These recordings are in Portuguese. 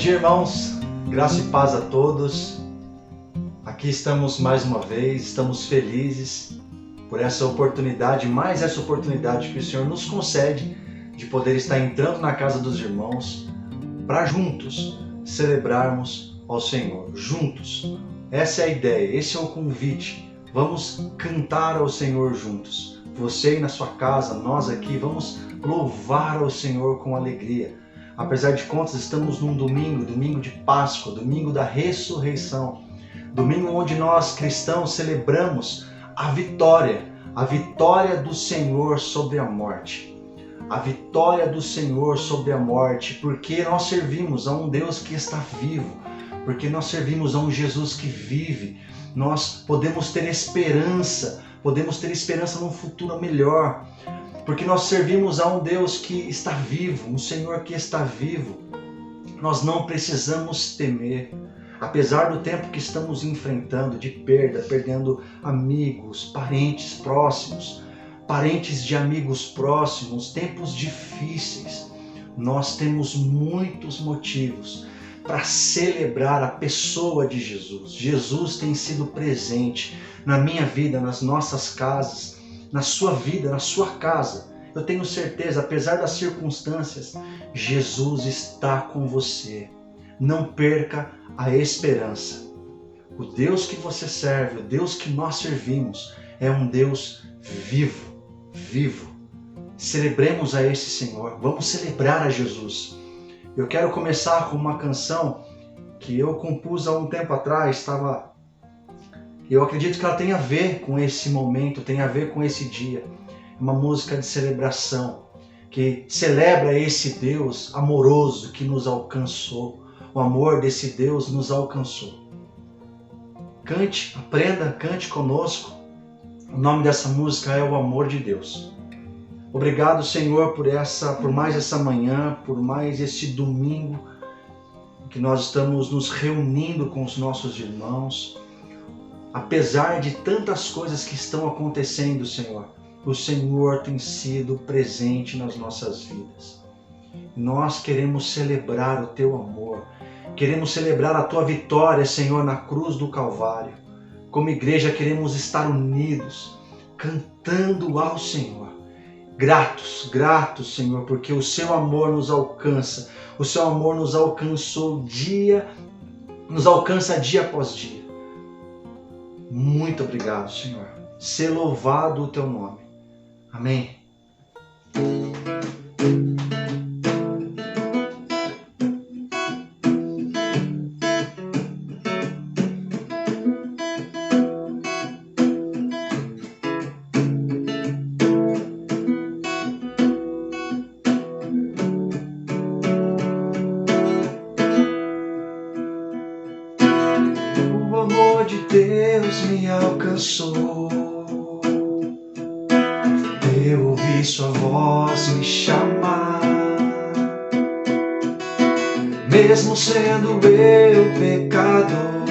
dia, irmãos, graça e paz a todos. Aqui estamos mais uma vez, estamos felizes por essa oportunidade, mais essa oportunidade que o Senhor nos concede de poder estar entrando na casa dos irmãos para juntos celebrarmos ao Senhor, juntos. Essa é a ideia, esse é o convite. Vamos cantar ao Senhor juntos. Você aí na sua casa, nós aqui, vamos louvar ao Senhor com alegria. Apesar de contas, estamos num domingo de Páscoa, domingo da ressurreição, domingo onde nós cristãos celebramos a vitória do Senhor sobre a morte. A vitória do Senhor sobre a morte, porque nós servimos a um Deus que está vivo, porque nós servimos a um Jesus que vive. Nós podemos ter esperança num futuro melhor, porque nós servimos a um Deus que está vivo, um Senhor que está vivo. Nós não precisamos temer, apesar do tempo que estamos enfrentando de perda, perdendo amigos, parentes próximos, parentes de amigos próximos, tempos difíceis. Nós temos muitos motivos para celebrar a pessoa de Jesus. Jesus tem sido presente na minha vida, nas nossas casas, na sua vida, na sua casa. Eu tenho certeza, apesar das circunstâncias, Jesus está com você. Não perca a esperança. O Deus que você serve, o Deus que nós servimos, é um Deus vivo, vivo. Celebremos a esse Senhor, vamos celebrar a Jesus. Eu quero começar com uma canção que eu compus há um tempo atrás, eu acredito que ela tem a ver com esse momento, tem a ver com esse dia. É uma música de celebração, que celebra esse Deus amoroso que nos alcançou. O amor desse Deus nos alcançou. Cante, aprenda, cante conosco. O nome dessa música é O Amor de Deus. Obrigado, Senhor, por mais essa manhã, por mais esse domingo que nós estamos nos reunindo com os nossos irmãos. Apesar de tantas coisas que estão acontecendo, Senhor, o Senhor tem sido presente nas nossas vidas. Nós queremos celebrar o Teu amor, queremos celebrar a Tua vitória, Senhor, na cruz do Calvário. Como igreja queremos estar unidos, cantando ao Senhor. Gratos, Senhor, porque o Seu amor nos alcança, o Seu amor nos alcançou nos alcança dia após dia. Muito obrigado, Senhor. Ser louvado o Teu nome. Amém. O amor de Deus me alcançou. Eu ouvi Sua voz me chamar. Mesmo sendo eu pecador,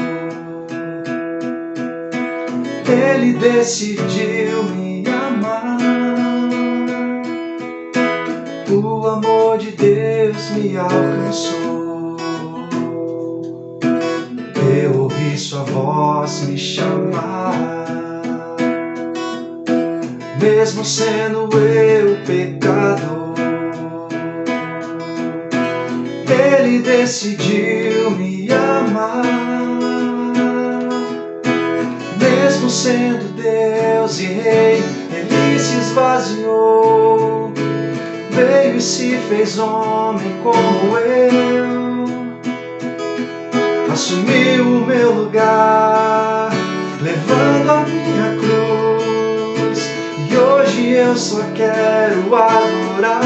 Ele decidiu me amar. O amor de Deus me alcançou. Eu ouvi Sua voz me chamar. Mesmo sendo eu pecador, Ele decidiu me amar. Mesmo sendo Deus e Rei, Ele se esvaziou, veio e se fez homem como eu, assumiu o meu lugar, levando a minha cruz. E hoje eu só quero adorar.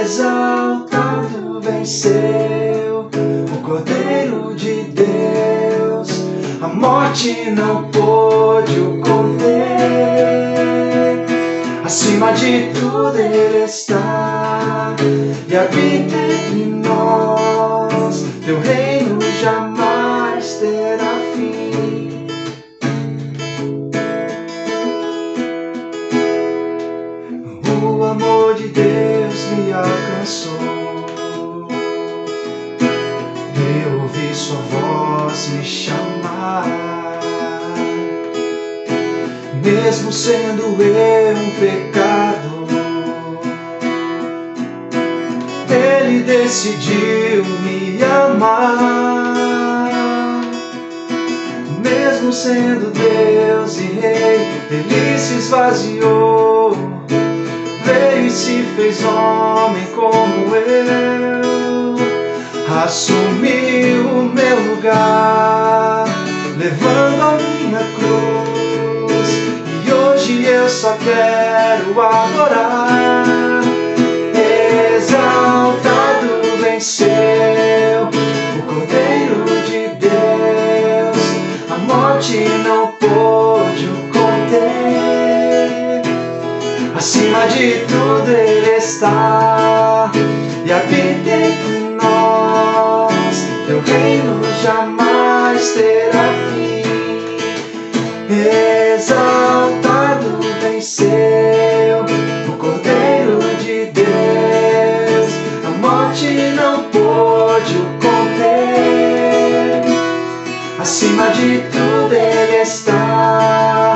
Exaltado venceu o Cordeiro de Deus, a morte não pôde o conter. Acima de tudo Ele está e habita entre nós. Teu reino jamais terá fim. O amor de Deus me alcançou. mesmo sendo eu um pecado, Ele decidiu me amar. Mesmo sendo Deus e Rei, Ele se esvaziou, veio e se fez homem como eu, assumiu o meu lugar, levando a minha cruz. E hoje eu só quero adorar. Exaltado venceu o Cordeiro de Deus, a morte não pôde o conter. Acima de tudo Ele está e habita entre nós. Teu reino jamais terá fim. Exaltado venceu o Cordeiro de Deus, a morte não pôde o conter. Acima de tudo Ele está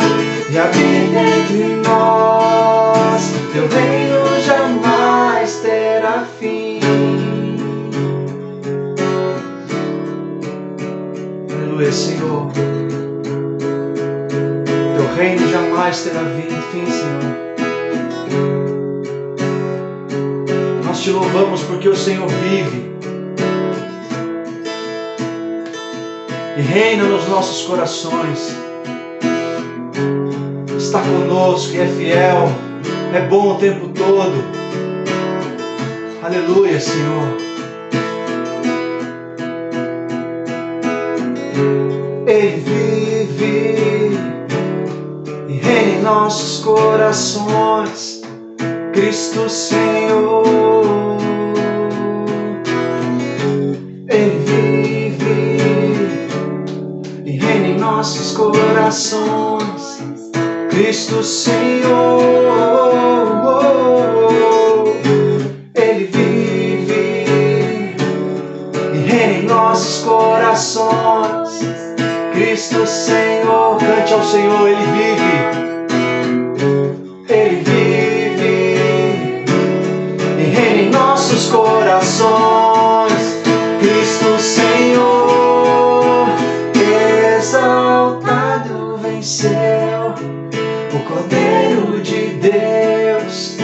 e habita entre nós. Teu reino jamais terá fim. Aleluia, Senhor. Teu reino jamais terá fim, Senhor. Nós te louvamos porque o Senhor vive e reina nos nossos corações. Está conosco e é fiel, é bom o tempo todo. Aleluia, Senhor. Ele vive e reina em nossos corações, Cristo Senhor. Ele vive e reina em nossos corações, Cristo Senhor. Ele vive e reina em nossos corações, Cristo Senhor. Cante ao Senhor, Ele vive. Ele vive e reina em nossos corações, Cristo Senhor. Exaltado venceu o Cordeiro de Deus,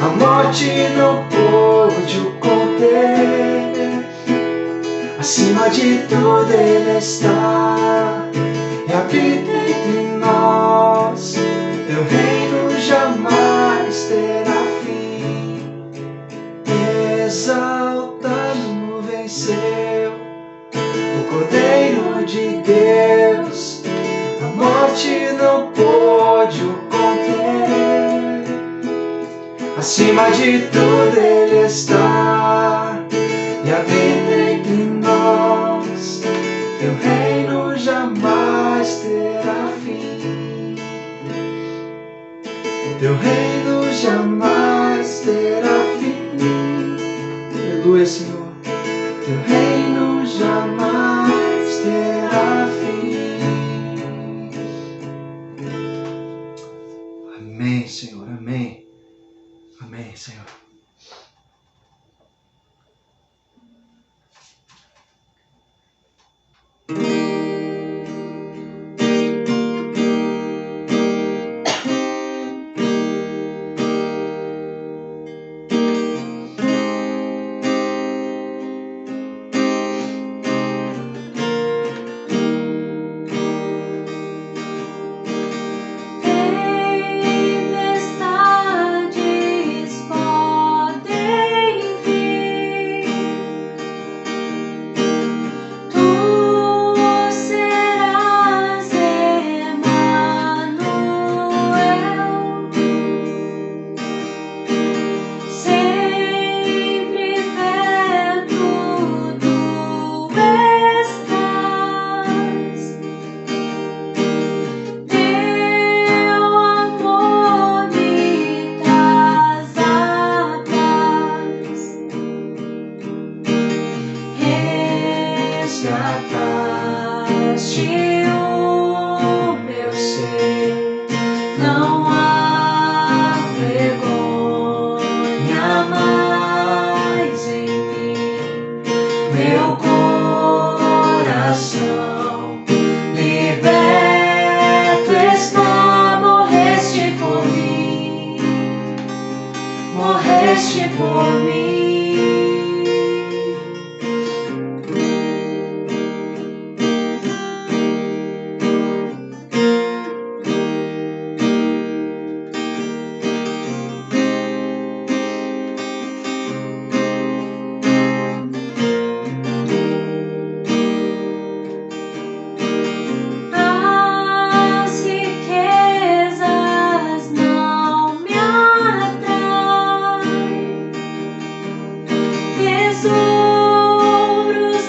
a morte não pôde o conter. Acima de tudo Ele está e habita entre nós. Teu reino jamais terá fim. Exaltado venceu o Cordeiro de Deus, a morte não pôde o conter. Acima de tudo Ele está e habita entre nós. Teu reino jamais terá fim. Teu reino jamais terá fim. Aleluia, Senhor. Teu reino jamais terá fim. Amém, Senhor. Amém. Amém, Senhor. Tempestades fortes não há vergonha mais em mim. Meu coração liberto está, morreste por mim, morreste por mim. As riquezas não me atraem, tesouros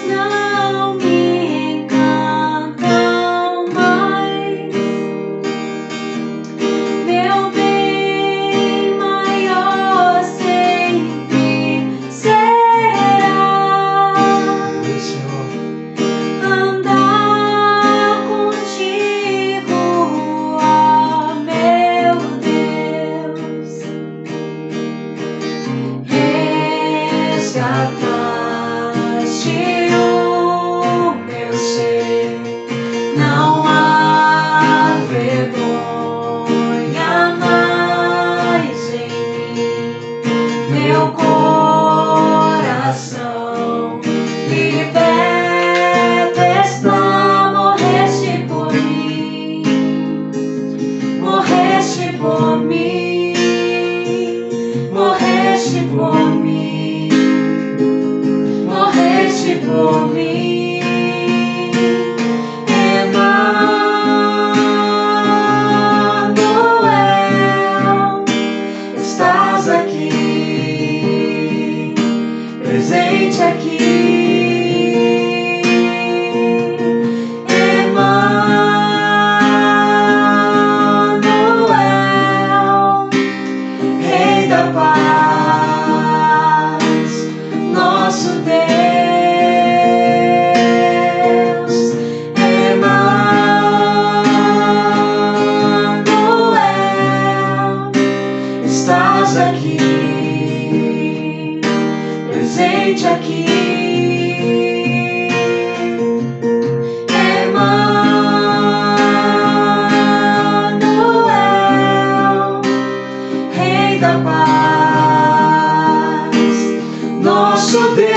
não me encantam mais. Meu bem maior sempre será Senhor. andar contigo, ó meu Deus. Resgataste o meu ser, não há vergonha mais em mim. Meu coração liberto está, morreste por mim, morreste por mim, morreste por mim, morreste por mim. Emanuel, estás aqui, presente aqui. Emanuel, Rei da paz, nosso Deus. Emanuel, estás aqui, presente aqui. Emanuel, Rei da paz, nosso Deus.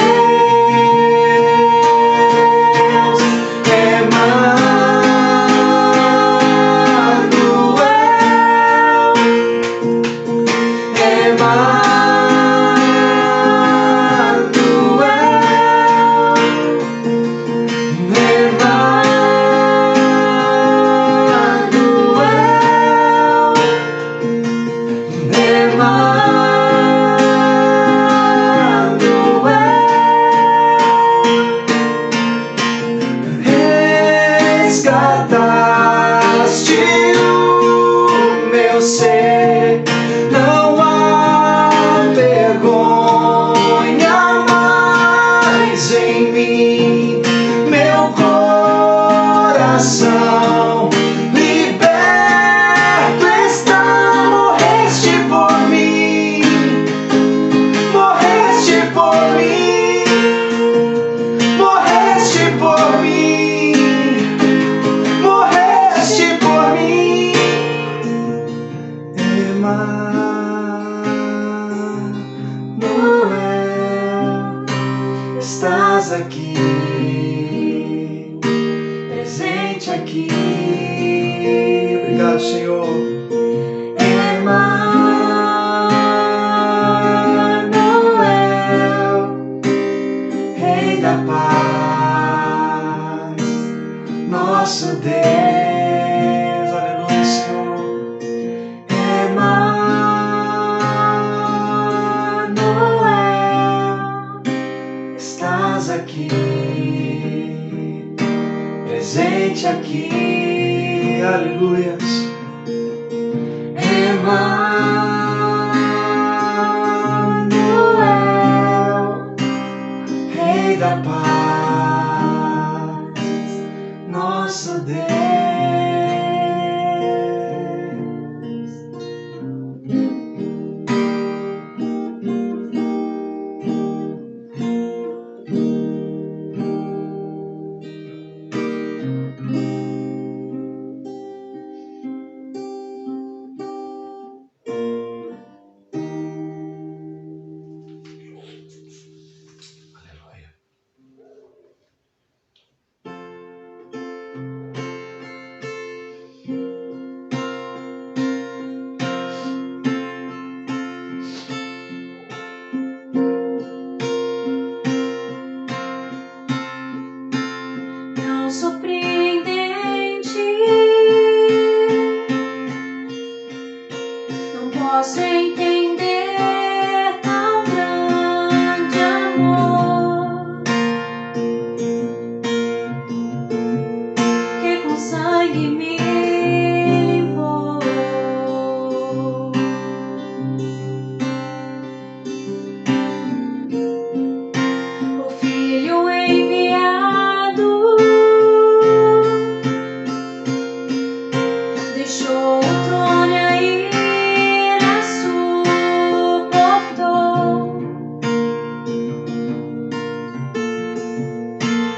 Resgataste o meu ser, não há vergonha mais em mim. Meu coração liberto está, morreste por mim, morreste por mim, morreste por mim, morreste por mim. Emanuel, estás aqui, presente aqui. Obrigado, Senhor. Emanuel, Rei da paz, nosso Deus. Aleluia, Senhor. Emanuel, estás aqui, presente aqui. Aleluia. posso entender tão grande amor que com sangue me limpou. O Filho enviado deixou o trono e a ira suportou.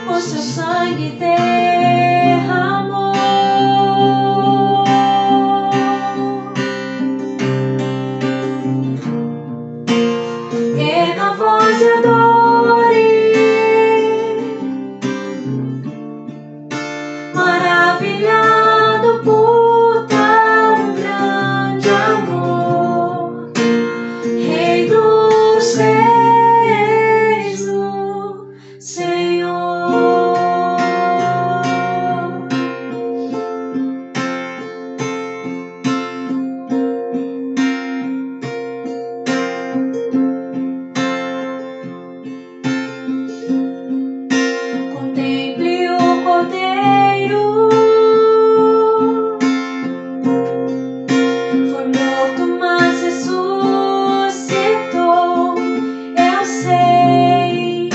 O seu sangue derramou. Erga a voz e adore, maravilhado por tão grande amor. Rei dos reis, o Senhor. Contemple o Cordeiro, foi morto, mas ressuscitou. Eu sei,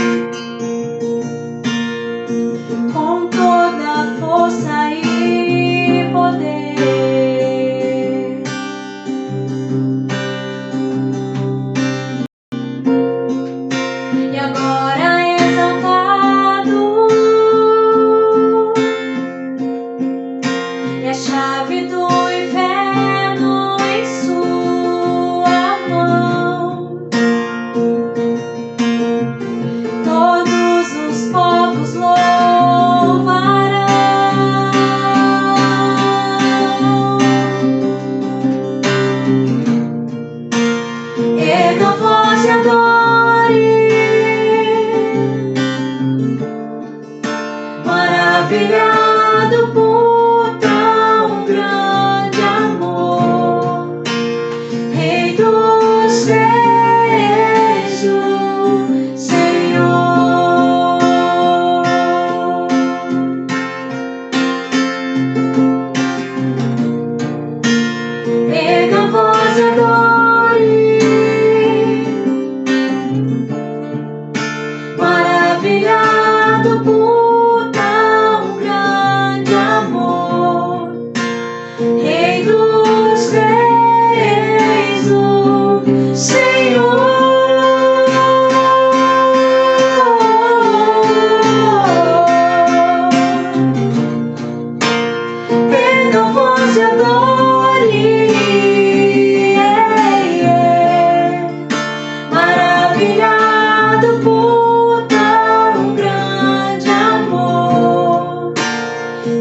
com toda força e poder. E agora exaltado, e a chave do inferno em sua mão. Todos os povos louvarão. Erga a voz e adore, maravilhado por tão grande amor. Rei dos reis, o Senhor. Erga a voz e adore, maravilhado por tão grande amor. Rei dos reis, o Senhor. Erga a voz e adore, maravilhado por tão grande amor.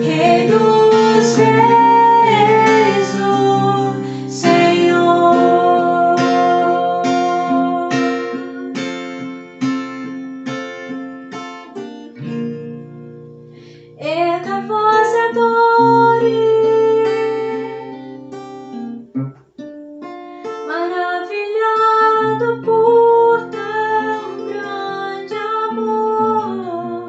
Rei dos reis, o Senhor. Erga a voz e adore, maravilhado por tão grande amor.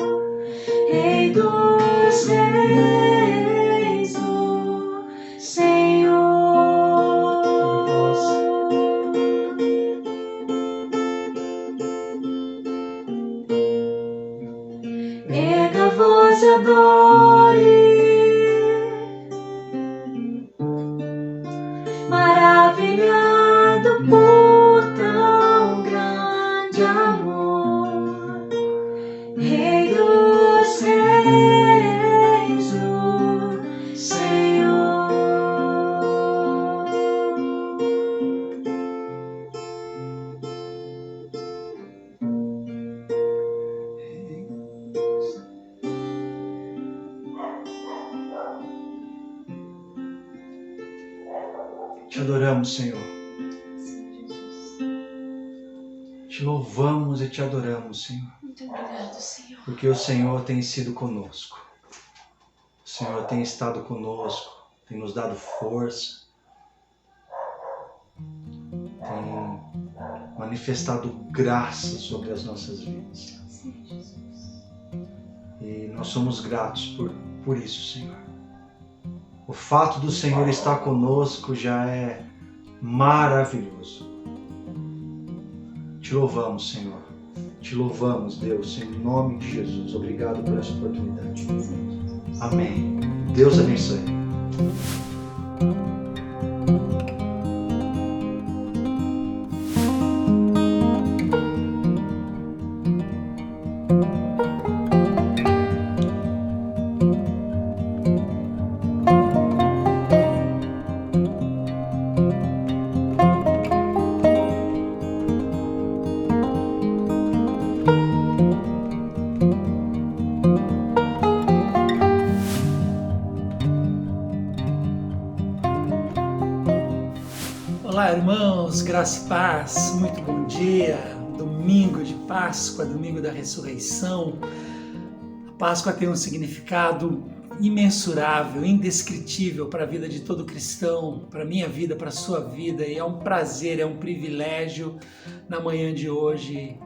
Rei dos reis, o Senhor. Erga a voz e adore, maravilhado por tão grande amor. Rei dos reis, o Senhor. Te adoramos, Senhor. Te louvamos e te adoramos, Senhor. Muito obrigado, Senhor. Porque o Senhor tem sido conosco. O Senhor tem estado conosco, tem nos dado força. manifestado graça sobre as nossas vidas. E nós somos gratos por isso, Senhor. O fato do Senhor estar conosco já é maravilhoso. Te louvamos, Senhor. Te louvamos, Deus, em nome de Jesus. Obrigado por essa oportunidade. Amém. Deus abençoe. Olá, irmãos, graça e paz, muito bom dia, domingo de Páscoa, domingo da ressurreição. A Páscoa tem um significado imensurável, indescritível para a vida de todo cristão, para a minha vida, para a sua vida, e é um prazer, é um privilégio na manhã de hoje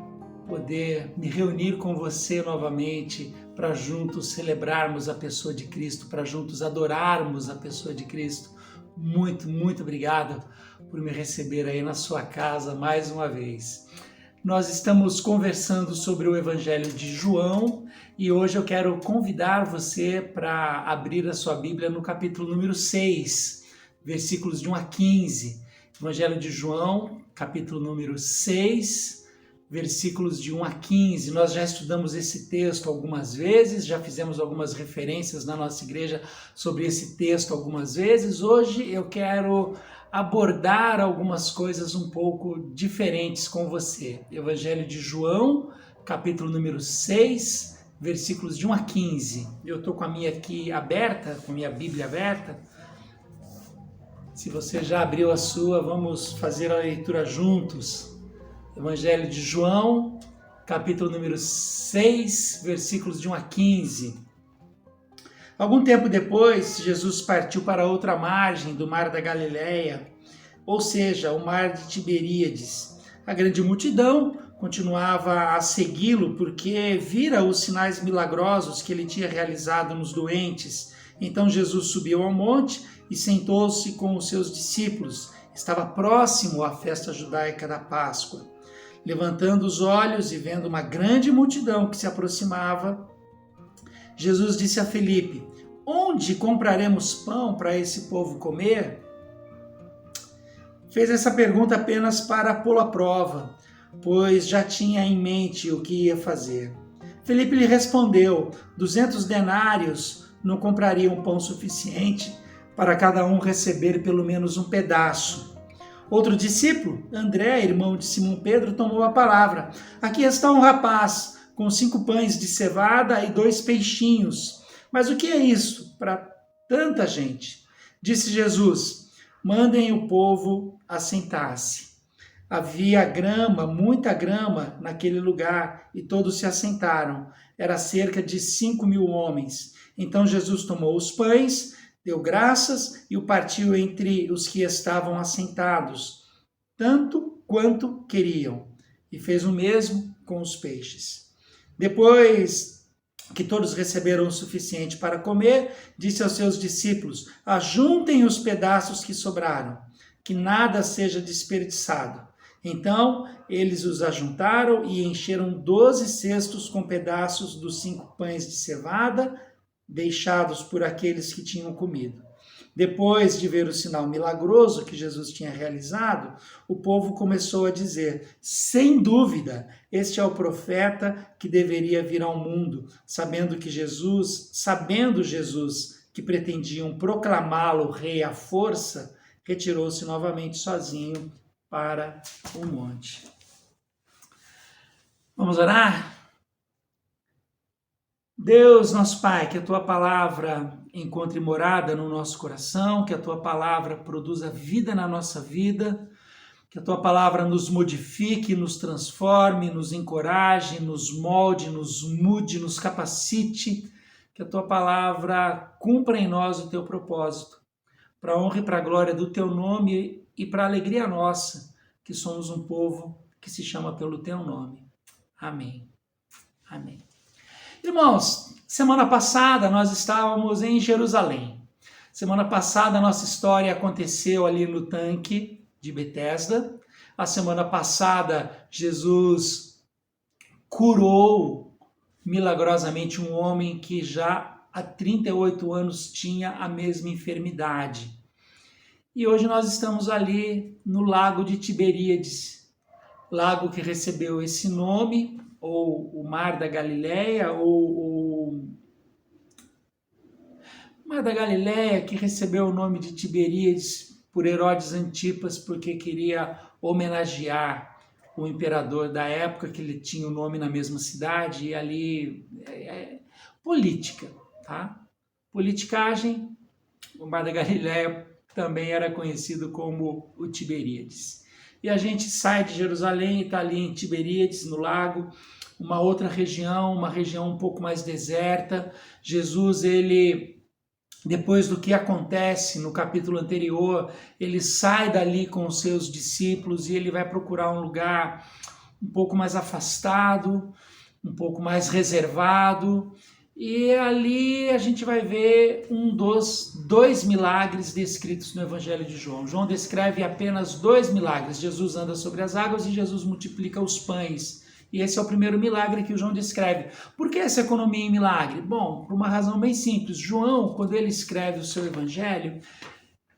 poder me reunir com você novamente para juntos celebrarmos a pessoa de Cristo, para juntos adorarmos a pessoa de Cristo. Muito, muito obrigado por me receber aí na sua casa mais uma vez. Nós estamos conversando sobre o Evangelho de João e hoje eu quero convidar você para abrir a sua Bíblia no capítulo número 6, versículos de 1 a 15. Evangelho de João, capítulo número 6, versículos de 1 a 15. Nós já estudamos esse texto algumas vezes, já fizemos algumas referências na nossa igreja sobre esse texto algumas vezes. Hoje eu quero abordar algumas coisas um pouco diferentes com você. Evangelho de João, capítulo número 6, versículos de 1 a 15. Eu estou com a minha aqui aberta, com a minha Bíblia aberta. Se você já abriu a sua, vamos fazer a leitura juntos. Evangelho de João, capítulo número 6, versículos de 1 a 15. Algum tempo depois, Jesus partiu para outra margem do mar da Galileia, ou seja, o mar de Tiberíades. A grande multidão continuava a segui-lo porque vira os sinais milagrosos que ele tinha realizado nos doentes. Então Jesus subiu ao monte e sentou-se com os seus discípulos. Estava próximo à festa judaica da Páscoa. Levantando os olhos e vendo uma grande multidão que se aproximava, Jesus disse a Felipe: onde compraremos pão para esse povo comer? Fez essa pergunta apenas para pô-lo à prova, pois já tinha em mente o que ia fazer. Felipe lhe respondeu: 200 denários não comprariam pão suficiente para cada um receber pelo menos um pedaço. Outro discípulo, André, irmão de Simão Pedro, tomou a palavra: aqui está um rapaz com 5 pães de cevada e 2 peixinhos. Mas o que é isso para tanta gente? Disse Jesus: mandem o povo assentar-se. Havia grama, muita grama naquele lugar, e todos se assentaram. Era cerca de 5.000 homens. Então Jesus tomou os pães, deu graças e o partiu entre os que estavam assentados, tanto quanto queriam, e fez o mesmo com os peixes. Depois que todos receberam o suficiente para comer, disse aos seus discípulos: ajuntem os pedaços que sobraram, que nada seja desperdiçado. Então eles os ajuntaram e encheram 12 cestos com pedaços dos 5 pães de cevada, deixados por aqueles que tinham comido. Depois de ver o sinal milagroso que Jesus tinha realizado, o povo começou a dizer: sem dúvida, este é o profeta que deveria vir ao mundo. Sabendo Jesus que pretendiam proclamá-lo rei à força, retirou-se novamente sozinho para o monte. Vamos orar? Deus, nosso Pai, que a Tua palavra encontre morada no nosso coração, que a Tua palavra produza vida na nossa vida, que a Tua palavra nos modifique, nos transforme, nos encoraje, nos molde, nos mude, nos capacite, que a Tua palavra cumpra em nós o Teu propósito, para a honra e para a glória do Teu nome e para a alegria nossa, que somos um povo que se chama pelo teu nome. Amém. Amém. Irmãos, semana passada nós estávamos em Jerusalém. Semana passada a nossa história aconteceu ali no tanque de Betesda. A semana passada Jesus curou milagrosamente um homem que já há 38 anos tinha a mesma enfermidade. E hoje nós estamos ali no lago de Tiberíades, lago que recebeu esse nome, ou o Mar da Galileia, ou o Mar da Galileia, que recebeu o nome de Tiberíades por Herodes Antipas, porque queria homenagear o imperador da época, que ele tinha o nome na mesma cidade, e ali política, tá? Politicagem, o Mar da Galileia também era conhecido como o Tiberíades. E a gente sai de Jerusalém e está ali em Tiberíades, no lago, uma outra região, uma região um pouco mais deserta. Jesus, ele, depois do que acontece no capítulo anterior, ele sai dali com os seus discípulos e ele vai procurar um lugar um pouco mais afastado, um pouco mais reservado. E ali a gente vai ver um dos 2 milagres descritos no Evangelho de João. João descreve apenas 2 milagres. Jesus anda sobre as águas e Jesus multiplica os pães. E esse é o primeiro milagre que o João descreve. Por que essa economia em milagre? Bom, por uma razão bem simples. João, quando ele escreve o seu Evangelho,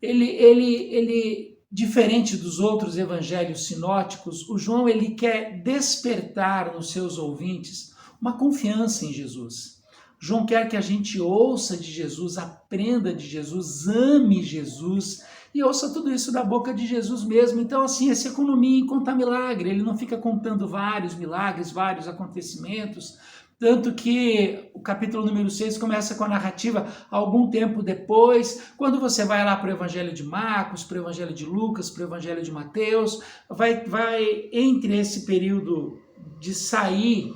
ele diferente dos outros evangelhos sinóticos, o João ele quer despertar nos seus ouvintes uma confiança em Jesus. João quer que a gente ouça de Jesus, aprenda de Jesus, ame Jesus e ouça tudo isso da boca de Jesus mesmo. Então, assim, essa economia em contar milagre, ele não fica contando vários milagres, vários acontecimentos, tanto que o capítulo número 6 começa com a narrativa algum tempo depois, quando você vai lá para o Evangelho de Marcos, para o Evangelho de Lucas, para o Evangelho de Mateus, vai entre esse período de sair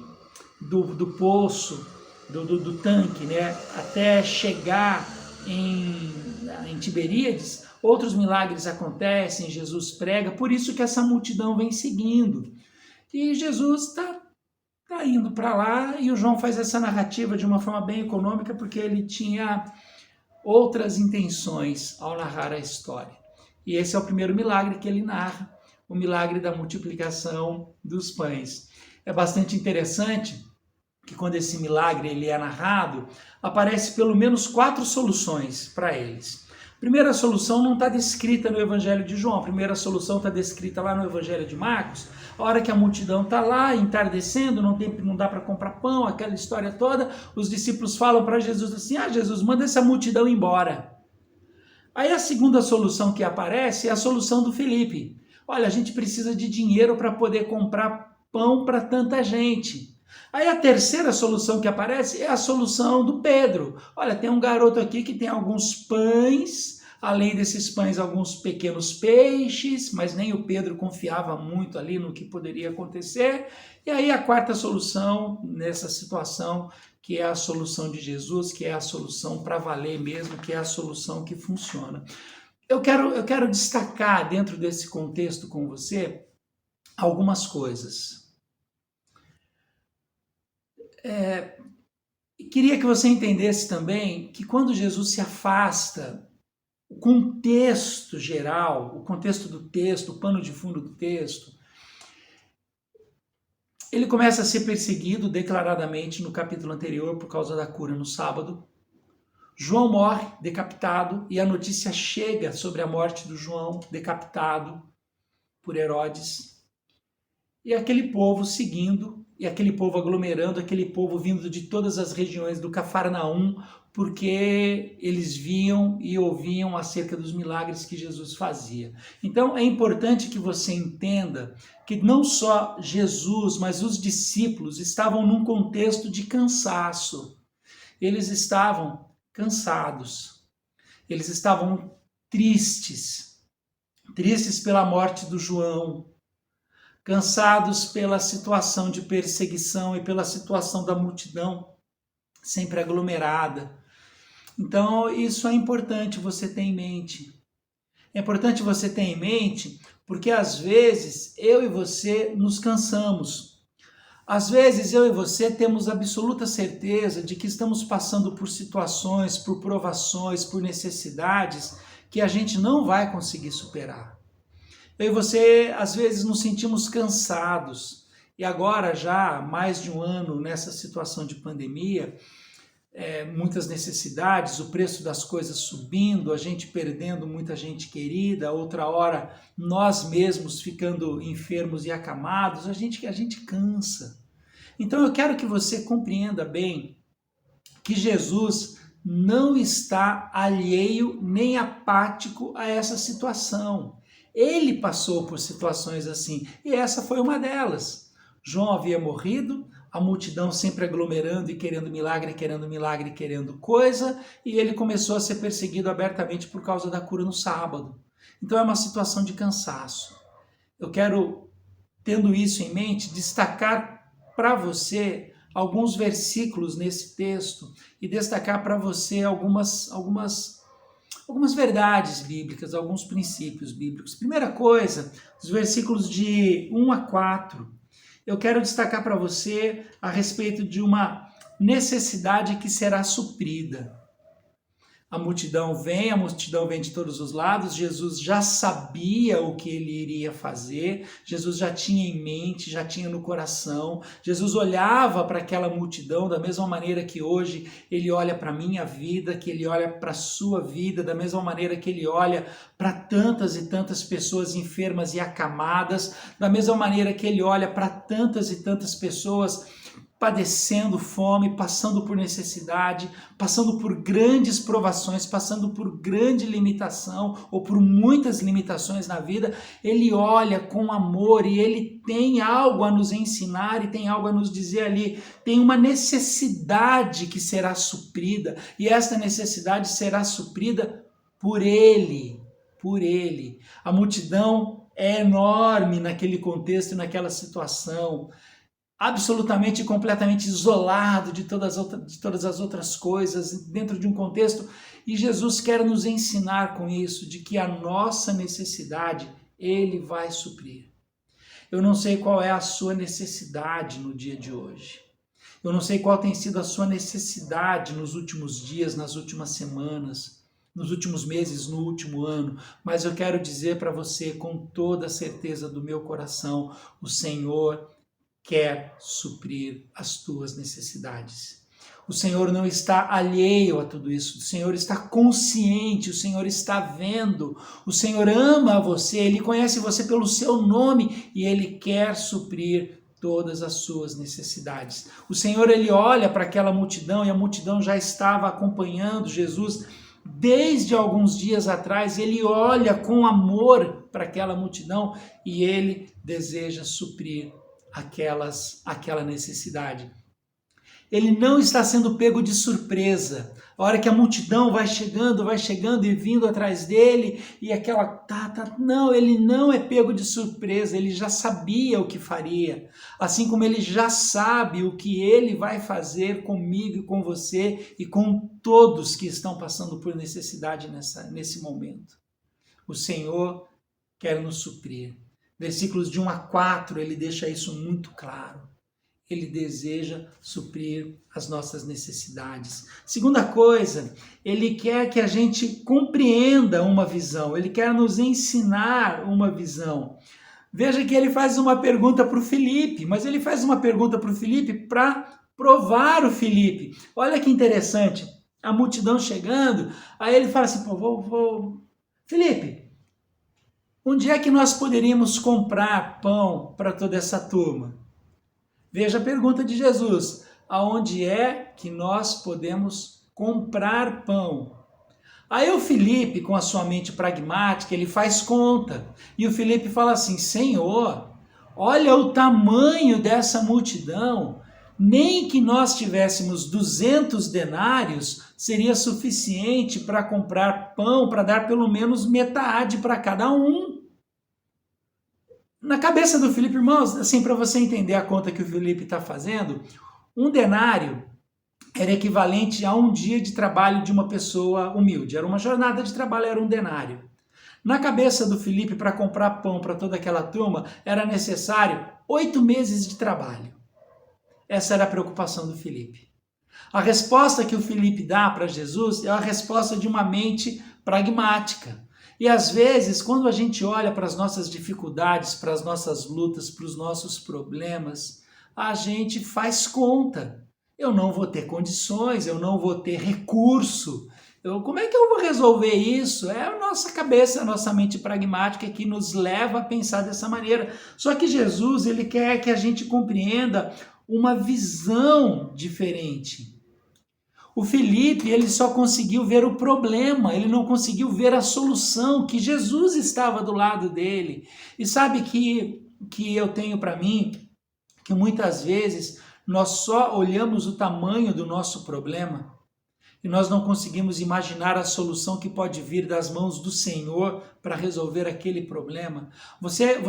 do poço, do tanque, né, até chegar em Tiberíades, outros milagres acontecem, Jesus prega, por isso que essa multidão vem seguindo. E Jesus está indo para lá e o João faz essa narrativa de uma forma bem econômica porque ele tinha outras intenções ao narrar a história. E esse é o primeiro milagre que ele narra, o milagre da multiplicação dos pães. É bastante interessante que quando esse milagre ele é narrado, aparece pelo menos 4 soluções para eles. A primeira solução não está descrita no Evangelho de João, a primeira solução está descrita lá no Evangelho de Marcos, a hora que a multidão está lá, entardecendo, não dá para comprar pão, aquela história toda, os discípulos falam para Jesus assim, Jesus, manda essa multidão embora. Aí a segunda solução que aparece é a solução do Felipe. Olha, a gente precisa de dinheiro para poder comprar pão para tanta gente. Aí a terceira solução que aparece é a solução do Pedro. Olha, tem um garoto aqui que tem alguns pães, além desses pães, alguns pequenos peixes, mas nem o Pedro confiava muito ali no que poderia acontecer. E aí a quarta solução nessa situação, que é a solução de Jesus, que é a solução para valer mesmo, que é a solução que funciona. Eu quero destacar dentro desse contexto com você algumas coisas. Queria que você entendesse também que quando Jesus se afasta, o contexto geral, o contexto do texto, o pano de fundo do texto, ele começa a ser perseguido declaradamente no capítulo anterior por causa da cura no sábado. João morre decapitado e a notícia chega sobre a morte do João decapitado por Herodes. E aquele povo seguindo, e aquele povo aglomerando, aquele povo vindo de todas as regiões do Cafarnaum, porque eles viam e ouviam acerca dos milagres que Jesus fazia. Então é importante que você entenda que não só Jesus, mas os discípulos estavam num contexto de cansaço. Eles estavam cansados, eles estavam tristes pela morte do João, cansados pela situação de perseguição e pela situação da multidão sempre aglomerada. Então, isso é importante você ter em mente. É importante você ter em mente Porque às vezes eu e você nos cansamos. Às vezes eu e você temos absoluta certeza de que estamos passando por situações, por provações, por necessidades que a gente não vai conseguir superar. Eu e você às vezes nos sentimos cansados. E agora já há mais de um ano nessa situação de pandemia, muitas necessidades, o preço das coisas subindo, a gente perdendo muita gente querida, outra hora nós mesmos ficando enfermos e acamados, a gente cansa. Então eu quero que você compreenda bem que Jesus não está alheio nem apático a essa situação. Ele passou por situações assim e essa foi uma delas. João havia morrido, a multidão sempre aglomerando e querendo milagre, querendo coisa, e ele começou a ser perseguido abertamente por causa da cura no sábado. Então é uma situação de cansaço. Eu quero, tendo isso em mente, destacar para você alguns versículos nesse texto e destacar para você algumas verdades bíblicas, alguns princípios bíblicos. Primeira coisa, os versículos de 1 a 4. Eu quero destacar para você a respeito de uma necessidade que será suprida. A multidão vem de todos os lados, Jesus já sabia o que ele iria fazer, Jesus já tinha em mente, já tinha no coração, Jesus olhava para aquela multidão da mesma maneira que hoje ele olha para a minha vida, que ele olha para a sua vida, da mesma maneira que ele olha para tantas e tantas pessoas enfermas e acamadas, da mesma maneira que ele olha para tantas e tantas pessoas padecendo fome, passando por necessidade, passando por grandes provações, passando por grande limitação ou por muitas limitações na vida, ele olha com amor e ele tem algo a nos ensinar e tem algo a nos dizer ali. Tem uma necessidade que será suprida e esta necessidade será suprida por ele. Por ele. A multidão é enorme naquele contexto, naquela situação, absolutamente e completamente isolado de todas as outras coisas, dentro de um contexto, e Jesus quer nos ensinar com isso, de que a nossa necessidade, ele vai suprir. Eu não sei qual é a sua necessidade no dia de hoje, eu não sei qual tem sido a sua necessidade nos últimos dias, nas últimas semanas, nos últimos meses, no último ano, mas eu quero dizer para você com toda a certeza do meu coração, o Senhor quer suprir as tuas necessidades. O Senhor não está alheio a tudo isso, o Senhor está consciente, o Senhor está vendo, o Senhor ama você, Ele conhece você pelo seu nome e Ele quer suprir todas as suas necessidades. O Senhor, Ele olha para aquela multidão e a multidão já estava acompanhando Jesus desde alguns dias atrás, Ele olha com amor para aquela multidão e Ele deseja suprir aquela necessidade. Ele não está sendo pego de surpresa. A hora que a multidão vai chegando e vindo atrás dele, e aquela não, ele não é pego de surpresa, ele já sabia o que faria. Assim como ele já sabe o que ele vai fazer comigo e com você e com todos que estão passando por necessidade nesse momento. O Senhor quer nos suprir. Versículos de 1 a 4, ele deixa isso muito claro. Ele deseja suprir as nossas necessidades. Segunda coisa, ele quer que a gente compreenda uma visão, ele quer nos ensinar uma visão. Veja que ele faz uma pergunta para o Filipe, mas ele faz uma pergunta para o Filipe para provar o Filipe. Olha que interessante, a multidão chegando, aí ele fala assim, Filipe, onde é que nós poderíamos comprar pão para toda essa turma? Veja a pergunta de Jesus. Aonde é que nós podemos comprar pão? Aí o Filipe, com a sua mente pragmática, ele faz conta. E o Filipe fala assim, Senhor, olha o tamanho dessa multidão. Nem que nós tivéssemos 200 denários, seria suficiente para comprar pão, para dar pelo menos metade para cada um. Na cabeça do Filipe, irmãos, assim, para você entender a conta que o Filipe está fazendo, um denário era equivalente a um dia de trabalho de uma pessoa humilde. Era uma jornada de trabalho, era um denário. Na cabeça do Filipe, para comprar pão para toda aquela turma, era necessário 8 meses de trabalho. Essa era a preocupação do Filipe. A resposta que o Filipe dá para Jesus é a resposta de uma mente pragmática. E às vezes, quando a gente olha para as nossas dificuldades, para as nossas lutas, para os nossos problemas, a gente faz conta. Eu não vou ter condições, eu não vou ter recurso. Como é que eu vou resolver isso? É a nossa cabeça, a nossa mente pragmática que nos leva a pensar dessa maneira. Só que Jesus, ele quer que a gente compreenda uma visão diferente. O Filipe, ele só conseguiu ver o problema, ele não conseguiu ver a solução, que Jesus estava do lado dele. E sabe que eu tenho para mim, que muitas vezes nós só olhamos o tamanho do nosso problema e nós não conseguimos imaginar a solução que pode vir das mãos do Senhor para resolver aquele problema. Você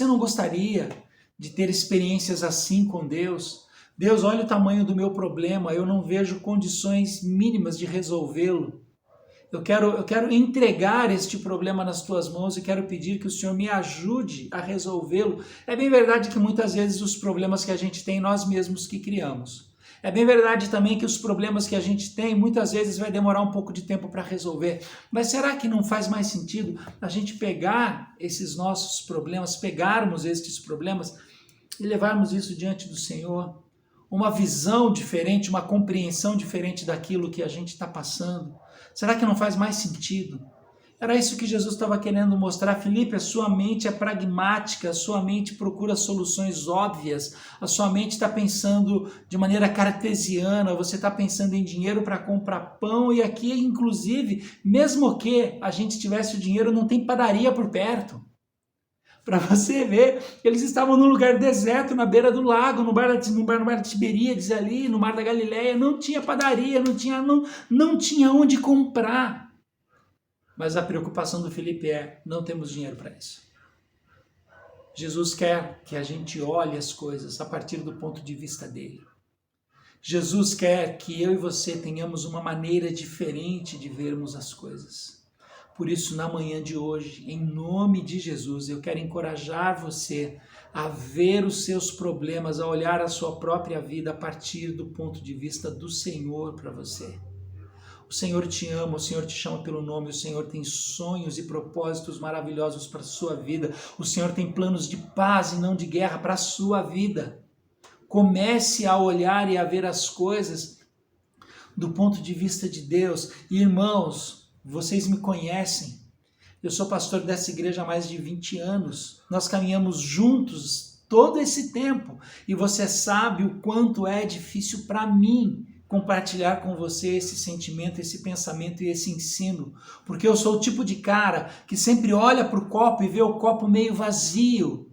não gostaria de ter experiências assim com Deus? Deus, olha o tamanho do meu problema, eu não vejo condições mínimas de resolvê-lo. Eu quero entregar este problema nas tuas mãos e quero pedir que o Senhor me ajude a resolvê-lo. É bem verdade que muitas vezes os problemas que a gente tem, nós mesmos que criamos. É bem verdade também que os problemas que a gente tem, muitas vezes vai demorar um pouco de tempo para resolver. Mas será que não faz mais sentido a gente pegar esses nossos problemas, pegarmos estes problemas e levarmos isso diante do Senhor? Uma visão diferente, uma compreensão diferente daquilo que a gente está passando. Será que não faz mais sentido? Era isso que Jesus estava querendo mostrar. Filipe, a sua mente é pragmática, a sua mente procura soluções óbvias, a sua mente está pensando de maneira cartesiana, você está pensando em dinheiro para comprar pão, e aqui, inclusive, mesmo que a gente tivesse o dinheiro, não tem padaria por perto. Para você ver, eles estavam num lugar deserto, na beira do lago, no mar de Tiberíades ali, no mar da Galileia, não tinha padaria, não tinha onde comprar. Mas a preocupação do Filipe é, não temos dinheiro para isso. Jesus quer que a gente olhe as coisas a partir do ponto de vista dele. Jesus quer que eu e você tenhamos uma maneira diferente de vermos as coisas. Por isso, na manhã de hoje, em nome de Jesus, eu quero encorajar você a ver os seus problemas, a olhar a sua própria vida a partir do ponto de vista do Senhor para você. O Senhor te ama, o Senhor te chama pelo nome, o Senhor tem sonhos e propósitos maravilhosos para a sua vida. O Senhor tem planos de paz e não de guerra para a sua vida. Comece a olhar e a ver as coisas do ponto de vista de Deus. Irmãos, vocês me conhecem, eu sou pastor dessa igreja há mais de 20 anos, nós caminhamos juntos todo esse tempo, e você sabe o quanto é difícil para mim compartilhar com você esse sentimento, esse pensamento e esse ensino, porque eu sou o tipo de cara que sempre olha para o copo e vê o copo meio vazio.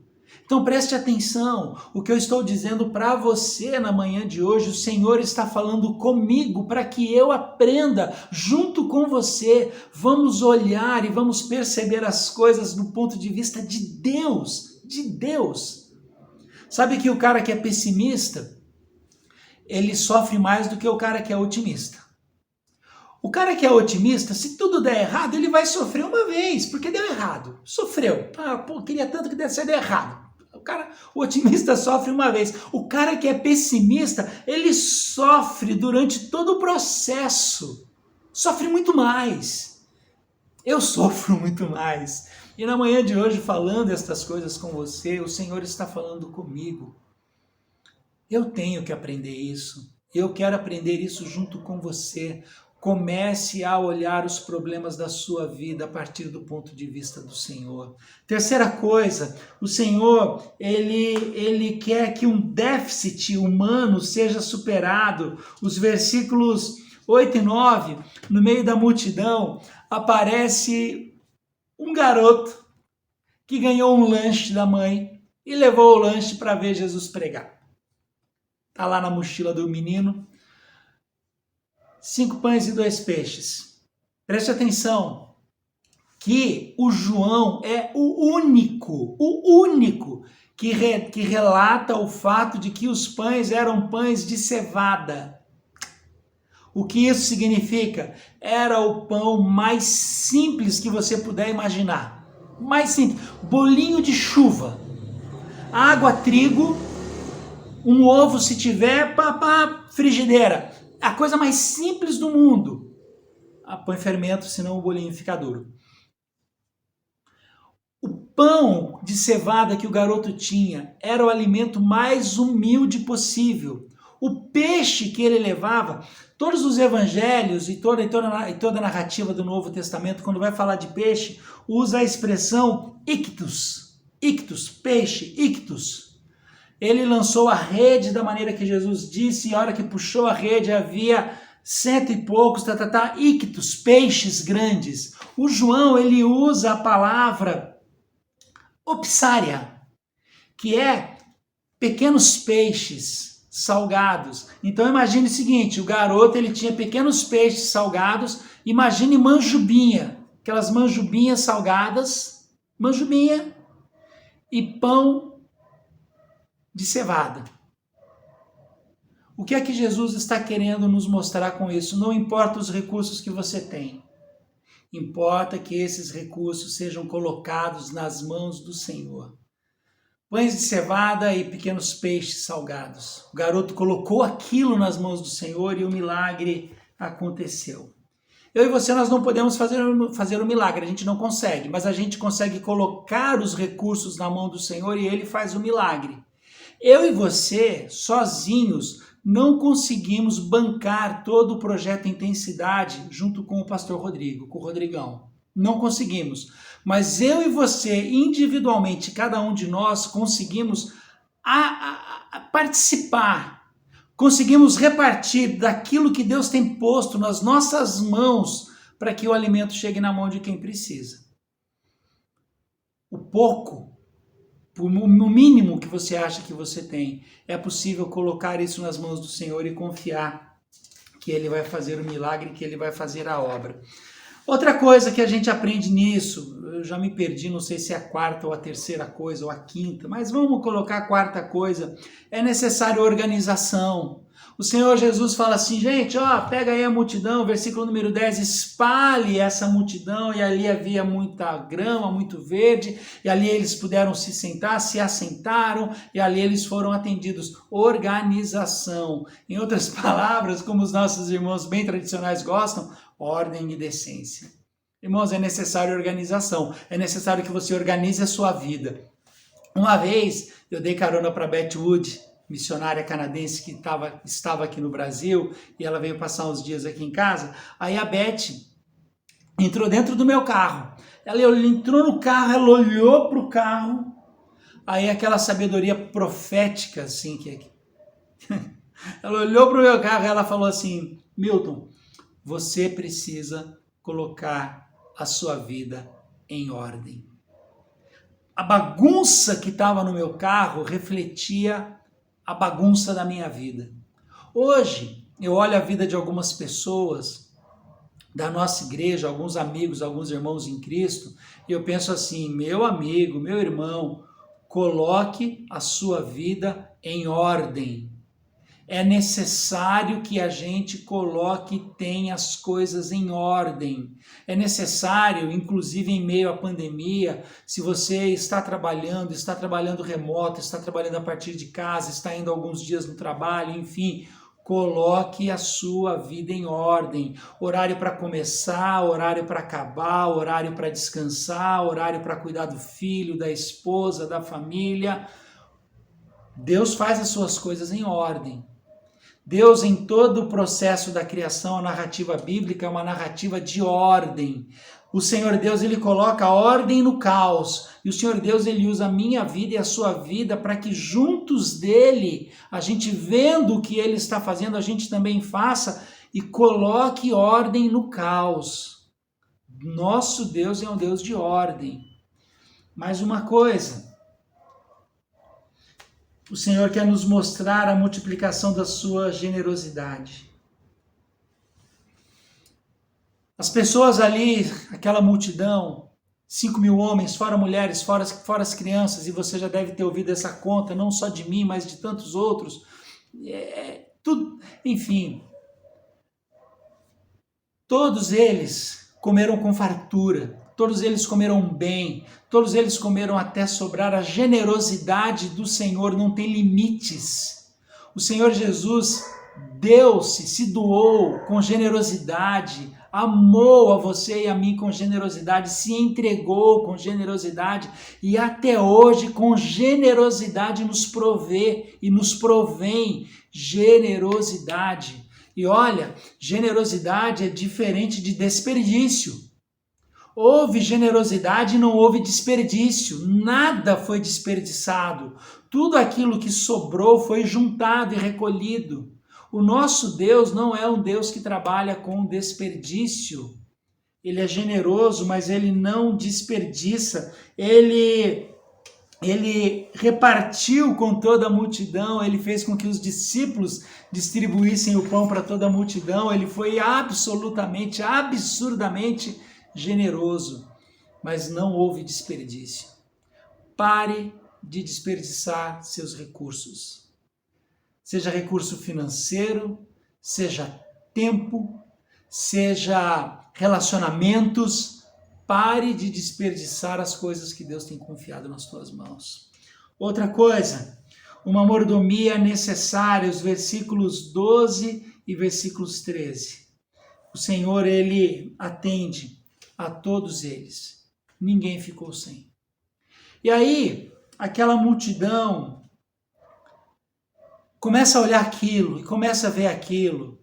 Então preste atenção, o que eu estou dizendo para você na manhã de hoje, o Senhor está falando comigo para que eu aprenda junto com você. Vamos olhar e vamos perceber as coisas do ponto de vista de Deus, Sabe que o cara que é pessimista, ele sofre mais do que o cara que é otimista. O cara que é otimista, se tudo der errado, ele vai sofrer uma vez, porque deu errado, sofreu. Queria tanto que deu errado. O otimista sofre uma vez. O cara que é pessimista, ele sofre durante todo o processo. Sofre muito mais. Eu sofro muito mais. E na manhã de hoje, falando estas coisas com você, o Senhor está falando comigo. Eu tenho que aprender isso. Eu quero aprender isso junto com você. Comece a olhar os problemas da sua vida a partir do ponto de vista do Senhor. Terceira coisa, o Senhor, ele quer que um déficit humano seja superado. Os versículos 8 e 9, no meio da multidão, aparece um garoto que ganhou um lanche da mãe e levou o lanche para ver Jesus pregar. Está lá na mochila do menino. 5 pães e 2 peixes. Preste atenção que o João é o único que relata o fato de que os pães eram pães de cevada. O que isso significa? Era o pão mais simples que você puder imaginar. Mais simples. Bolinho de chuva. Água, trigo, um ovo se tiver, frigideira. A coisa mais simples do mundo. Põe fermento, senão o bolinho fica duro. O pão de cevada que o garoto tinha era o alimento mais humilde possível. O peixe que ele levava, todos os evangelhos e toda a narrativa do Novo Testamento, quando vai falar de peixe, usa a expressão ictus. Ictus, peixe, ictus. Ele lançou a rede da maneira que Jesus disse, e a hora que puxou a rede havia 100 e poucos, ictus, peixes grandes. O João, ele usa a palavra opsária, que é pequenos peixes salgados. Então imagine o seguinte, o garoto ele tinha pequenos peixes salgados, imagine manjubinha, aquelas manjubinhas salgadas, manjubinha e pão de cevada. O que é que Jesus está querendo nos mostrar com isso? Não importa os recursos que você tem, importa que esses recursos sejam colocados nas mãos do Senhor. Pães de cevada e pequenos peixes salgados. O garoto colocou aquilo nas mãos do Senhor e o milagre aconteceu. Eu e você, nós não podemos fazer o milagre, a gente não consegue, mas a gente consegue colocar os recursos na mão do Senhor e Ele faz o milagre. Eu e você, sozinhos, não conseguimos bancar todo o projeto Intensidade junto com o pastor Rodrigo, com o Rodrigão. Não conseguimos. Mas eu e você, individualmente, cada um de nós, conseguimos participar, conseguimos repartir daquilo que Deus tem posto nas nossas mãos para que o alimento chegue na mão de quem precisa. O pouco, no mínimo que você acha que você tem, é possível colocar isso nas mãos do Senhor e confiar que Ele vai fazer o milagre, que Ele vai fazer a obra. Outra coisa que a gente aprende nisso, eu já me perdi, não sei se é a quarta ou a terceira coisa ou a quinta, mas vamos colocar a quarta coisa, é necessário organização. O Senhor Jesus fala assim, gente, pega aí a multidão, versículo número 10, espalhe essa multidão, e ali havia muita grama, muito verde, e ali eles puderam se sentar, se assentaram, e ali eles foram atendidos. Organização. Em outras palavras, como os nossos irmãos bem tradicionais gostam, ordem e decência. Irmãos, é necessário organização, é necessário que você organize a sua vida. Uma vez, eu dei carona para Beth Wood, missionária canadense que estava aqui no Brasil, e ela veio passar uns dias aqui em casa. Aí a Beth entrou dentro do meu carro. Ela entrou no carro, ela olhou para o carro, aí aquela sabedoria profética, assim, ela olhou para o meu carro e ela falou assim, Milton, você precisa colocar a sua vida em ordem. A bagunça que estava no meu carro refletia a bagunça da minha vida. Hoje, eu olho a vida de algumas pessoas da nossa igreja, alguns amigos, alguns irmãos em Cristo, e eu penso assim, meu amigo, meu irmão, coloque a sua vida em ordem. É necessário que a gente coloque e tenha as coisas em ordem. É necessário, inclusive em meio à pandemia, se você está trabalhando remoto, está trabalhando a partir de casa, está indo alguns dias no trabalho, enfim, coloque a sua vida em ordem. Horário para começar, horário para acabar, horário para descansar, horário para cuidar do filho, da esposa, da família. Deus faz as suas coisas em ordem. Deus, em todo o processo da criação, a narrativa bíblica é uma narrativa de ordem. O Senhor Deus, Ele coloca ordem no caos. E o Senhor Deus, Ele usa a minha vida e a sua vida para que juntos dEle, a gente vendo o que Ele está fazendo, a gente também faça e coloque ordem no caos. Nosso Deus é um Deus de ordem. Mais uma coisa. O Senhor quer nos mostrar a multiplicação da sua generosidade. As pessoas ali, aquela multidão, 5.000 homens, fora mulheres, fora as crianças, e você já deve ter ouvido essa conta, não só de mim, mas de tantos outros. Tudo, enfim. Todos eles comeram com fartura, todos eles comeram bem, todos eles comeram até sobrar. A generosidade do Senhor não tem limites. O Senhor Jesus deu-se, se doou com generosidade, amou a você e a mim com generosidade, se entregou com generosidade e até hoje com generosidade nos provê e nos provém generosidade. E olha, generosidade é diferente de desperdício. Houve generosidade e não houve desperdício, nada foi desperdiçado, tudo aquilo que sobrou foi juntado e recolhido. O nosso Deus não é um Deus que trabalha com desperdício. Ele é generoso, mas ele não desperdiça. Ele repartiu com toda a multidão, ele fez com que os discípulos distribuíssem o pão para toda a multidão. Ele foi absolutamente, absurdamente generoso, mas não houve desperdício. Pare de desperdiçar seus recursos. Seja recurso financeiro, seja tempo, seja relacionamentos. Pare de desperdiçar as coisas que Deus tem confiado nas tuas mãos. Outra coisa, uma mordomia necessária, os versículos 12 e versículos 13. O Senhor, ele atende a todos eles. Ninguém ficou sem. E aí, aquela multidão começa a olhar aquilo e começa a ver aquilo.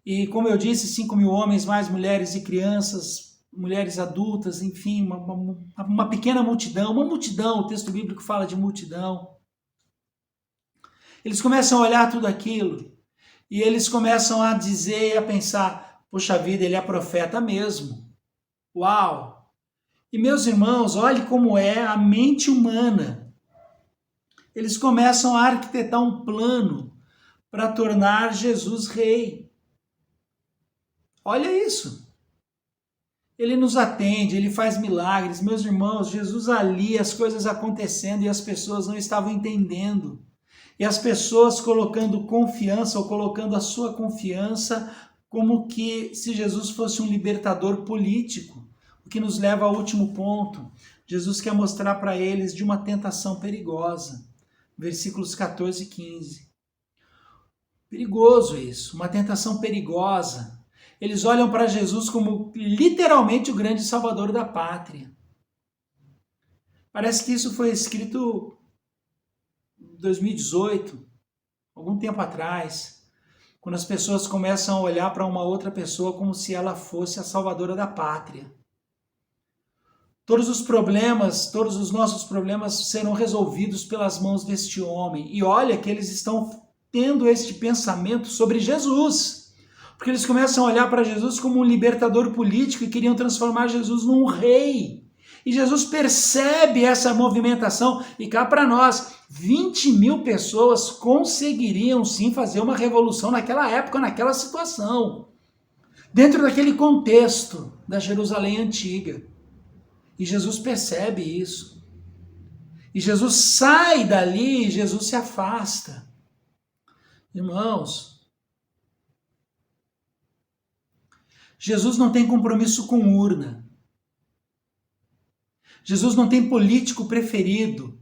E como eu disse, 5.000 homens, mais mulheres e crianças, mulheres adultas, enfim, uma pequena multidão, o texto bíblico fala de multidão. Eles começam a olhar tudo aquilo e eles começam a dizer e a pensar, poxa vida, ele é profeta mesmo. Uau! E meus irmãos, olhe como é a mente humana. Eles começam a arquitetar um plano para tornar Jesus rei. Olha isso. Ele nos atende, ele faz milagres. Meus irmãos, Jesus ali, as coisas acontecendo e as pessoas não estavam entendendo. E as pessoas colocando confiança ou colocando a sua confiança como que se Jesus fosse um libertador político. O que nos leva ao último ponto. Jesus quer mostrar para eles de uma tentação perigosa. Versículos 14 e 15. Perigoso isso, uma tentação perigosa. Eles olham para Jesus como literalmente o grande salvador da pátria. Parece que isso foi escrito em 2018, algum tempo atrás, quando as pessoas começam a olhar para uma outra pessoa como se ela fosse a salvadora da pátria. Todos os problemas, todos os nossos problemas serão resolvidos pelas mãos deste homem. E olha que eles estão tendo este pensamento sobre Jesus. Porque eles começam a olhar para Jesus como um libertador político e queriam transformar Jesus num rei. E Jesus percebe essa movimentação e cá para nós, 20.000 pessoas conseguiriam sim fazer uma revolução naquela época, naquela situação. Dentro daquele contexto da Jerusalém antiga. E Jesus percebe isso. E Jesus sai dali e Jesus se afasta. Irmãos, Jesus não tem compromisso com urna. Jesus não tem político preferido.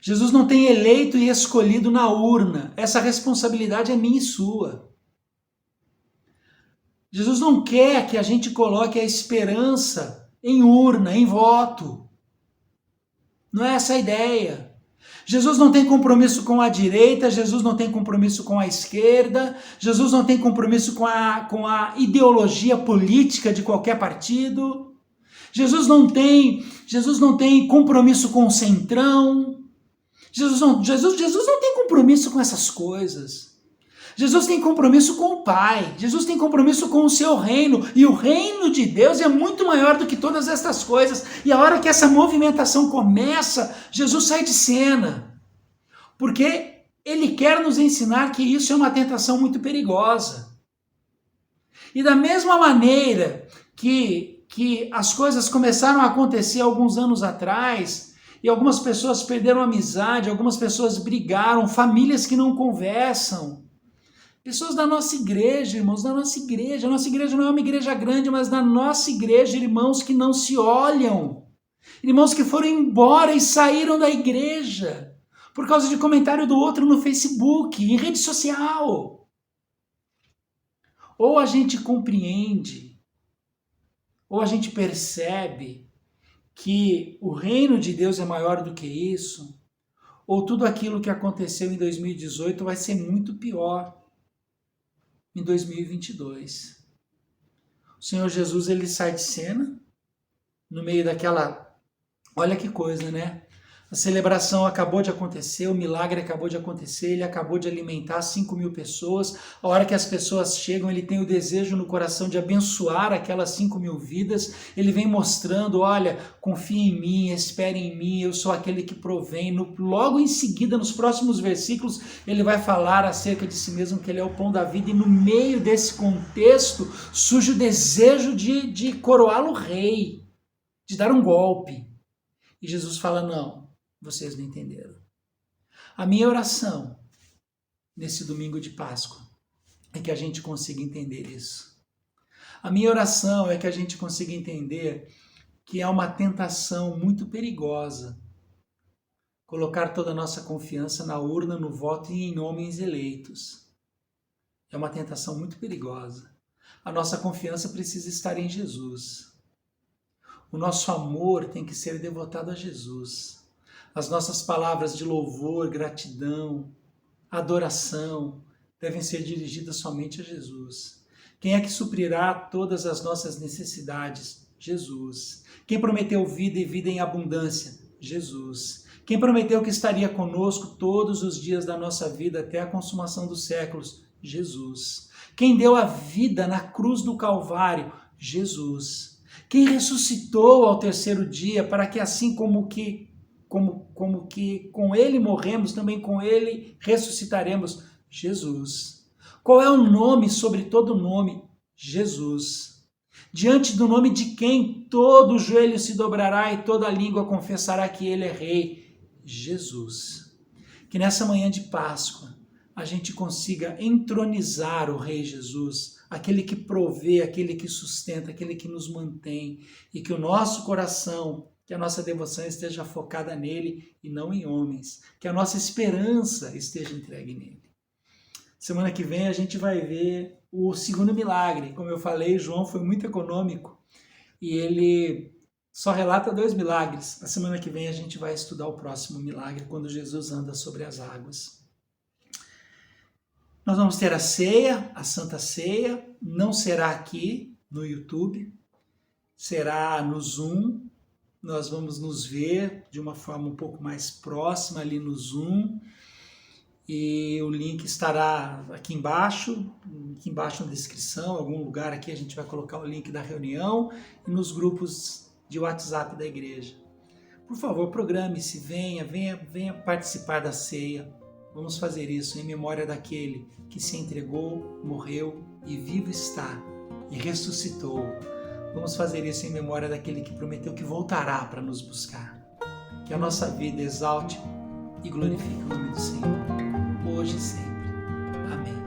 Jesus não tem eleito e escolhido na urna. Essa responsabilidade é minha e sua. Jesus não quer que a gente coloque a esperança em urna, em voto. Não é essa a ideia. Jesus não tem compromisso com a direita, Jesus não tem compromisso com a esquerda, Jesus não tem compromisso com a ideologia política de qualquer partido. Jesus não tem compromisso com o centrão. Jesus não tem compromisso com essas coisas. Jesus tem compromisso com o Pai, Jesus tem compromisso com o seu reino, e o reino de Deus é muito maior do que todas estas coisas, e a hora que essa movimentação começa, Jesus sai de cena, porque ele quer nos ensinar que isso é uma tentação muito perigosa. E da mesma maneira que as coisas começaram a acontecer alguns anos atrás, e algumas pessoas perderam a amizade, algumas pessoas brigaram, famílias que não conversam, Pessoas da nossa igreja, irmãos, da nossa igreja. A nossa igreja não é uma igreja grande, mas da nossa igreja, irmãos que não se olham. Irmãos que foram embora e saíram da igreja por causa de comentário do outro no Facebook, em rede social. Ou a gente compreende, ou a gente percebe que o reino de Deus é maior do que isso, ou tudo aquilo que aconteceu em 2018 vai ser muito pior em 2022. O Senhor Jesus, ele sai de cena no meio daquela... Olha que coisa, né? A celebração acabou de acontecer, o milagre acabou de acontecer, ele acabou de alimentar 5.000 pessoas. A hora que as pessoas chegam, ele tem o desejo no coração de abençoar aquelas 5.000 vidas. Ele vem mostrando, olha, confie em mim, espere em mim, eu sou aquele que provém. Logo em seguida, nos próximos versículos, ele vai falar acerca de si mesmo, que ele é o pão da vida. E no meio desse contexto, surge o desejo de coroá-lo rei, de dar um golpe. E Jesus fala, não. Vocês não entenderam. A minha oração nesse domingo de Páscoa é que a gente consiga entender isso. A minha oração é que a gente consiga entender que é uma tentação muito perigosa colocar toda a nossa confiança na urna, no voto e em homens eleitos. É uma tentação muito perigosa. A nossa confiança precisa estar em Jesus. O nosso amor tem que ser devotado a Jesus. As nossas palavras de louvor, gratidão, adoração devem ser dirigidas somente a Jesus. Quem é que suprirá todas as nossas necessidades? Jesus. Quem prometeu vida e vida em abundância? Jesus. Quem prometeu que estaria conosco todos os dias da nossa vida até a consumação dos séculos? Jesus. Quem deu a vida na cruz do Calvário? Jesus. Quem ressuscitou ao terceiro dia para que assim como que com ele morremos, também com ele ressuscitaremos? Jesus. Qual é o nome sobre todo nome? Jesus. Diante do nome de quem todo joelho se dobrará e toda língua confessará que ele é rei? Jesus. Que nessa manhã de Páscoa a gente consiga entronizar o Rei Jesus, aquele que provê, aquele que sustenta, aquele que nos mantém, e que o nosso coração, que a nossa devoção esteja focada nele e não em homens. Que a nossa esperança esteja entregue nele. Semana que vem a gente vai ver o segundo milagre. Como eu falei, João foi muito econômico e ele só relata 2 milagres. Na semana que vem a gente vai estudar o próximo milagre, quando Jesus anda sobre as águas. Nós vamos ter a ceia, a Santa Ceia. Não será aqui no YouTube, será no Zoom. Nós vamos nos ver de uma forma um pouco mais próxima ali no Zoom. E o link estará aqui embaixo na descrição, algum lugar aqui a gente vai colocar o link da reunião e nos grupos de WhatsApp da igreja. Por favor, programe-se, venha participar da ceia. Vamos fazer isso em memória daquele que se entregou, morreu e vivo está e ressuscitou. Vamos fazer isso em memória daquele que prometeu que voltará para nos buscar. Que a nossa vida exalte e glorifique o nome do Senhor, hoje e sempre. Amém.